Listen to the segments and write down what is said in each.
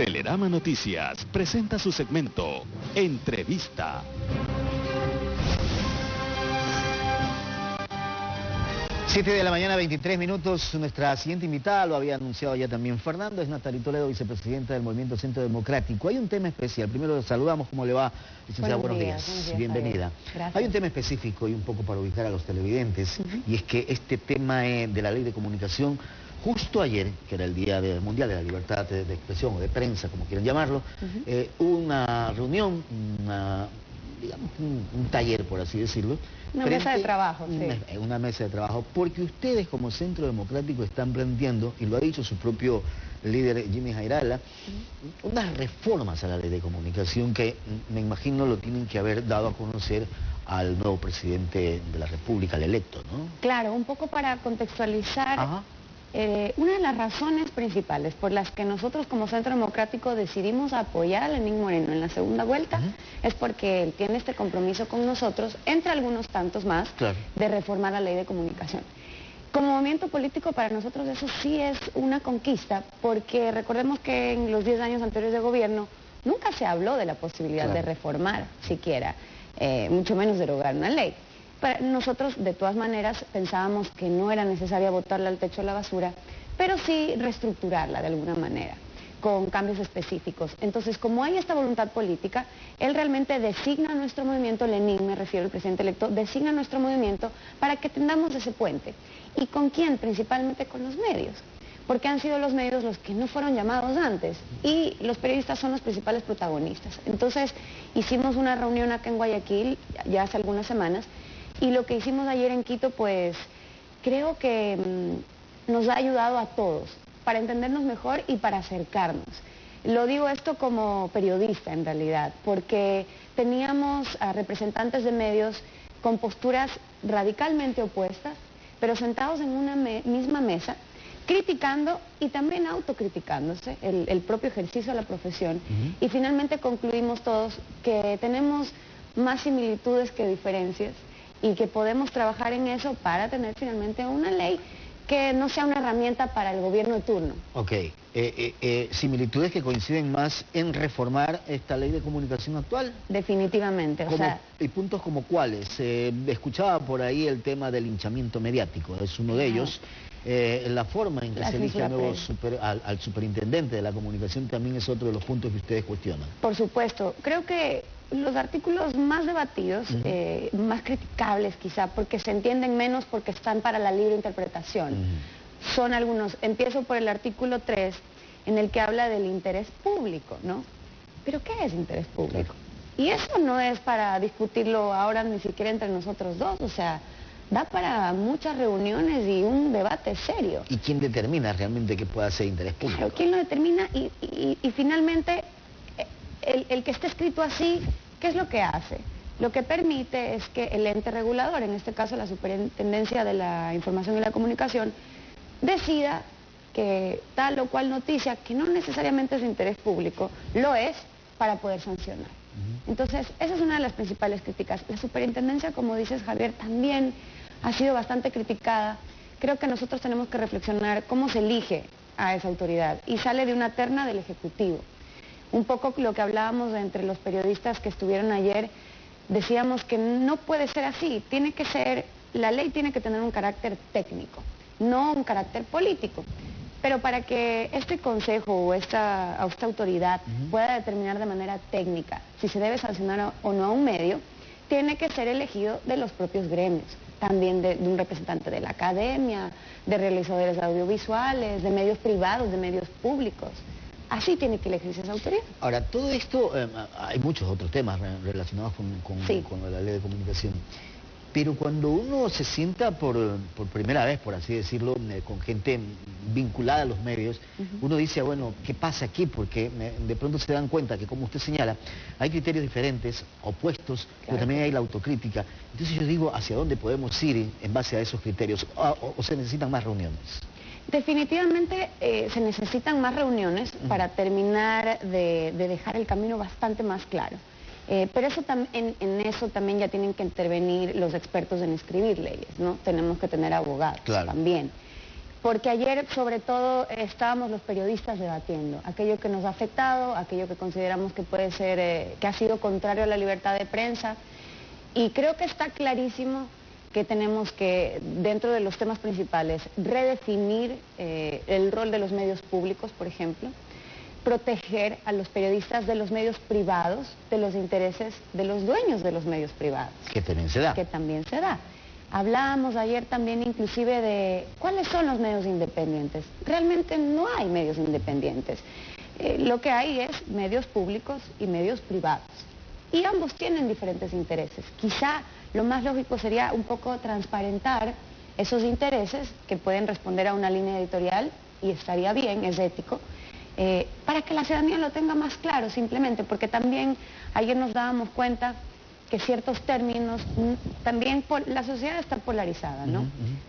Telerama Noticias presenta su segmento Entrevista. Siete de la mañana, 23 minutos. Nuestra siguiente invitada, lo había anunciado ya también Fernando, es Natalie Toledo, vicepresidenta del Movimiento Centro Democrático. Hay un tema especial. Primero saludamos, ¿cómo le va, licenciada? Buenos días. Bienvenida. Gracias. Hay un tema específico y un poco para ubicar a los televidentes, y es que este tema de la ley de comunicación, justo ayer, que era el Día Mundial de la Libertad de Expresión o de Prensa, como quieran llamarlo, hubo una reunión, digamos un taller, por así decirlo. Una mesa de trabajo, sí. Una mesa de trabajo, porque ustedes como Centro Democrático están planteando, y lo ha dicho su propio líder Jimmy Jairala, unas reformas a la ley de comunicación que me imagino lo tienen que haber dado a conocer al nuevo presidente de la República, al electo, ¿no? Claro, un poco para contextualizar. Una de las razones principales por las que nosotros como Centro Democrático decidimos apoyar a Lenín Moreno en la segunda vuelta es porque él tiene este compromiso con nosotros, entre algunos tantos más, de reformar la ley de comunicación. Como movimiento político para nosotros eso sí es una conquista, porque recordemos que en los 10 años anteriores de gobierno nunca se habló de la posibilidad de reformar siquiera, mucho menos derogar una ley. Nosotros de todas maneras pensábamos que no era necesaria botarla al techo de la basura, pero sí reestructurarla de alguna manera, con cambios específicos. Entonces, como hay esta voluntad política, él realmente designa a nuestro movimiento, Lenín, me refiero al presidente electo, designa a nuestro movimiento para que tendamos ese puente. ¿Y con quién? Principalmente con los medios, porque han sido los medios los que no fueron llamados antes, y los periodistas son los principales protagonistas. Entonces, hicimos una reunión acá en Guayaquil, ya hace algunas semanas, y lo que hicimos ayer en Quito, pues, creo que nos ha ayudado a todos para entendernos mejor y para acercarnos. Lo digo esto como periodista, en realidad, porque teníamos a representantes de medios con posturas radicalmente opuestas, pero sentados en una misma mesa, criticando y también autocriticándose el propio ejercicio de la profesión. Y finalmente concluimos todos que tenemos más similitudes que diferencias, y que podemos trabajar en eso para tener finalmente una ley que no sea una herramienta para el gobierno de turno. Ok, similitudes que coinciden más en reformar esta ley de comunicación actual. Definitivamente, o sea... ¿Y puntos como cuáles? Escuchaba por ahí el tema del linchamiento mediático, es uno de ellos. La forma en que se elige al superintendente de la comunicación también es otro de los puntos que ustedes cuestionan. Por supuesto, creo que los artículos más debatidos, más criticables quizá, porque se entienden menos porque están para la libre interpretación, son algunos. Empiezo por el artículo 3, en el que habla del interés público, ¿no? ¿Pero qué es interés público? Y eso no es para discutirlo ahora ni siquiera entre nosotros dos, o sea, da para muchas reuniones y un debate serio. ¿Y quién determina realmente que pueda ser interés público? Claro, ¿quién lo determina? Y finalmente, el que esté escrito así, ¿qué es lo que hace? Lo que permite es que el ente regulador, en este caso la Superintendencia de la Información y la Comunicación, decida que tal o cual noticia, que no necesariamente es de interés público, lo es para poder sancionar. Entonces, esa es una de las principales críticas. La superintendencia, como dices, Javier, también ha sido bastante criticada. Creo que nosotros tenemos que reflexionar cómo se elige a esa autoridad, y sale de una terna del Ejecutivo. Un poco lo que hablábamos entre los periodistas que estuvieron ayer, decíamos que no puede ser así, tiene que ser, la ley tiene que tener un carácter técnico, no un carácter político. Pero para que este consejo o esta autoridad pueda determinar de manera técnica si se debe sancionar o no a un medio, tiene que ser elegido de los propios gremios, también de un representante de la academia, de realizadores audiovisuales, de medios privados, de medios públicos. Así tiene que elegirse esa autoridad. Ahora, todo esto, hay muchos otros temas relacionados con la ley de comunicación. Pero cuando uno se sienta por primera vez, por así decirlo, con gente vinculada a los medios, uno dice, bueno, ¿qué pasa aquí? Porque de pronto se dan cuenta que, como usted señala, hay criterios diferentes, opuestos, pero también hay la autocrítica. Entonces yo digo, ¿hacia dónde podemos ir en base a esos criterios? ¿O se necesitan más reuniones? Definitivamente se necesitan más reuniones para terminar de dejar el camino bastante más claro. Pero eso en eso también ya tienen que intervenir los expertos en escribir leyes, ¿no? Tenemos que tener abogados también. porque ayer sobre todo estábamos los periodistas debatiendo aquello que nos ha afectado, aquello que consideramos que puede ser, que ha sido contrario a la libertad de prensa, y creo que está clarísimo que tenemos que, dentro de los temas principales, redefinir el rol de los medios públicos, por ejemplo, proteger a los periodistas de los medios privados, de los intereses de los dueños de los medios privados. Que también se da. Que también se da. Hablábamos ayer también inclusive de cuáles son los medios independientes. Realmente no hay medios independientes. Lo que hay es medios públicos y medios privados. Y ambos tienen diferentes intereses. Quizá lo más lógico sería un poco transparentar esos intereses que pueden responder a una línea editorial, y estaría bien, es ético, para que la ciudadanía lo tenga más claro, simplemente, porque también ayer nos dábamos cuenta que ciertos términos, también la sociedad está polarizada, ¿no?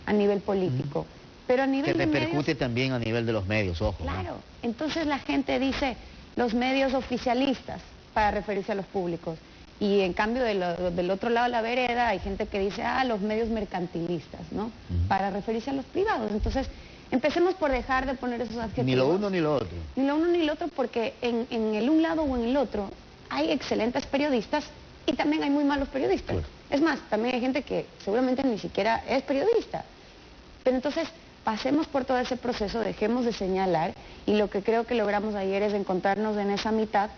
A nivel político. Pero a nivel que repercute de medios, también a nivel de los medios, ojo. claro, ¿no? entonces la gente dice los medios oficialistas para referirse a los públicos. Y en cambio del otro lado de la vereda hay gente que dice, los medios mercantilistas, ¿no? Para referirse a los privados. Entonces, empecemos por dejar de poner esos adjetivos. Ni lo uno ni lo otro. Ni lo uno ni lo otro, porque en el un lado o en el otro hay excelentes periodistas y también hay muy malos periodistas. Claro. Es más, también hay gente que seguramente ni siquiera es periodista. Pero entonces, pasemos por todo ese proceso, dejemos de señalar, y lo que creo que logramos ayer es encontrarnos en esa mitad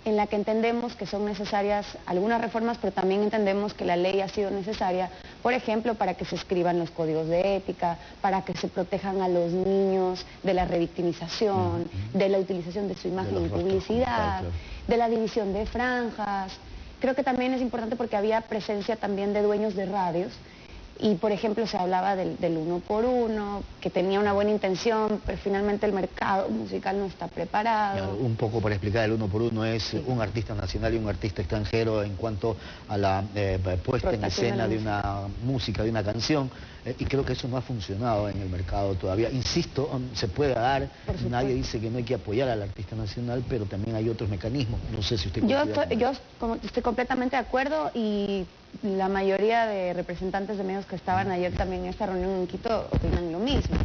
en la que entendemos que son necesarias algunas reformas, pero también entendemos que la ley ha sido necesaria, por ejemplo, para que se escriban los códigos de ética, para que se protejan a los niños de la revictimización, de la utilización de su imagen en publicidad, de la división de franjas. Creo que también es importante porque había presencia también de dueños de radios, y por ejemplo se hablaba del 1 por 1, que tenía una buena intención, pero finalmente el mercado musical no está preparado. Un poco para explicar, el 1 por 1 es un artista nacional y un artista extranjero en cuanto a la puesta en escena de una música, de una canción, y creo que eso no ha funcionado en el mercado todavía. Insisto, se puede dar, nadie dice que no hay que apoyar al artista nacional, pero también hay otros mecanismos. No sé si usted Yo estoy completamente de acuerdo, y la mayoría de representantes de medios que estaban ayer también en esta reunión en Quito opinan lo mismo.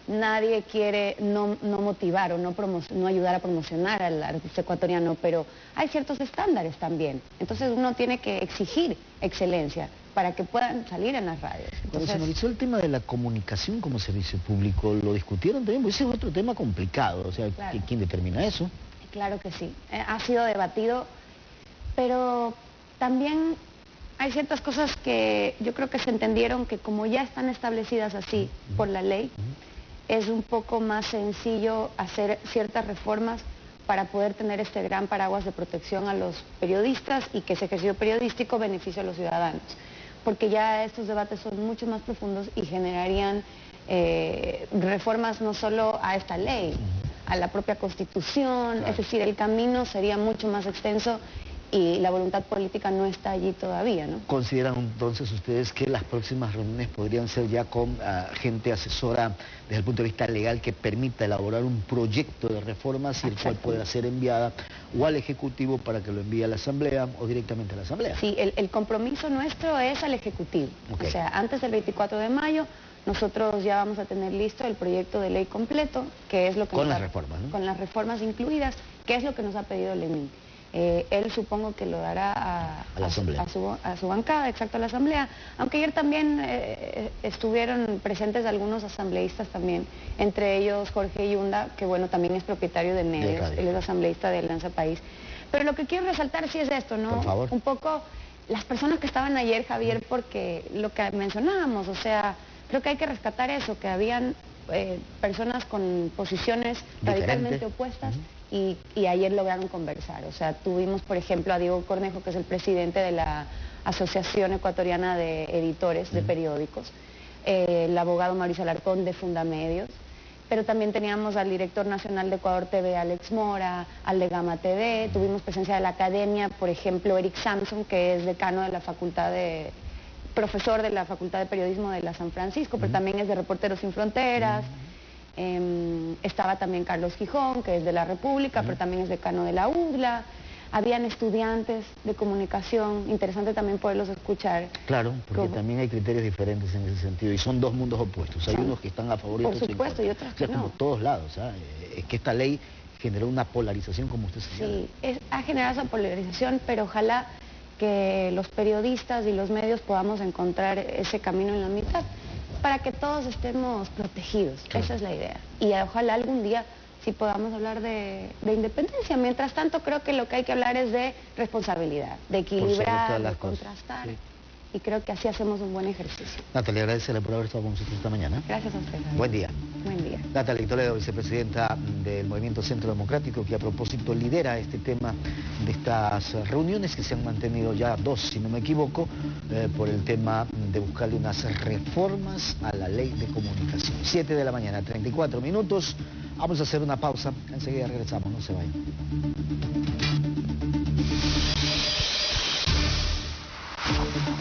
Nadie quiere no motivar o no ayudar a promocionar al artista ecuatoriano, pero hay ciertos estándares también. Entonces uno tiene que exigir excelencia para que puedan salir en las radios. Entonces, cuando se analizó el tema de la comunicación como servicio público, ¿lo discutieron también? Porque ese es otro tema complicado, o sea, claro. ¿Quién determina eso? Claro que sí, ha sido debatido, pero también hay ciertas cosas que yo creo que se entendieron que como ya están establecidas así por la ley, es un poco más sencillo hacer ciertas reformas para poder tener este gran paraguas de protección a los periodistas y que ese ejercicio periodístico beneficie a los ciudadanos. Porque ya estos debates son mucho más profundos y generarían reformas no solo a esta ley, a la propia Constitución, claro. Es decir, el camino sería mucho más extenso y la voluntad política no está allí todavía, ¿no? ¿Consideran entonces ustedes que las próximas reuniones podrían ser ya con gente asesora desde el punto de vista legal que permita elaborar un proyecto de reformas y el cual pueda ser enviada o al Ejecutivo para que lo envíe a la Asamblea o directamente a la Asamblea? Sí, el compromiso nuestro es al Ejecutivo. Okay. O sea, antes del 24 de mayo nosotros ya vamos a tener listo el proyecto de ley completo, que es lo que con las reformas, ¿no? Con las reformas incluidas, que es lo que nos ha pedido Lenín. Él supongo que lo dará a su bancada, exacto, a la Asamblea, aunque ayer también estuvieron presentes algunos asambleístas también, entre ellos Jorge Yunda, que bueno, también es propietario de medios, él es asambleísta de Alianza País. Pero lo que quiero resaltar sí es esto, ¿no? Por favor. Un poco las personas que estaban ayer, Javier, porque lo que mencionábamos, o sea, creo que hay que rescatar eso, que habían personas con posiciones radicalmente opuestas, y ayer lograron conversar. O sea, tuvimos, por ejemplo, a Diego Cornejo, que es el presidente de la Asociación Ecuatoriana de Editores de Periódicos, el abogado Mauricio Alarcón de Fundamedios, pero también teníamos al director nacional de Ecuador TV, Alex Mora, al de Gama TV, tuvimos presencia de la academia, por ejemplo, Eric Samson, que es decano de la profesor de la Facultad de Periodismo de la San Francisco, pero también es de Reporteros Sin Fronteras. Estaba también Carlos Gijón, que es de la República, pero también es decano de la UDLA. habían estudiantes de comunicación, interesante también poderlos escuchar. Claro, porque también hay criterios diferentes en ese sentido, y son dos mundos opuestos. Hay unos que están a favor y otros en contra. Por supuesto, y otros que no. Como todos lados, ¿sabes? Es que esta ley generó una polarización, como usted señala. Sí, ha generado esa polarización, pero ojalá que los periodistas y los medios podamos encontrar ese camino en la mitad, para que todos estemos protegidos. Claro. Esa es la idea. Y ojalá algún día sí podamos hablar de independencia. Mientras tanto, creo que lo que hay que hablar es de responsabilidad, de equilibrar, de contrastar. Sí. Y creo que así hacemos un buen ejercicio. Natalia, agradecele por haber estado con nosotros esta mañana. Gracias a usted. Buen día. Buen día. Natalia Toledo, vicepresidenta del Movimiento Centro Democrático, que a propósito lidera este tema de estas reuniones que se han mantenido ya 2, si no me equivoco, por el tema de buscarle unas reformas a la ley de comunicación. 7 de la mañana, 34 minutos. Vamos a hacer una pausa. Enseguida regresamos, no se vayan.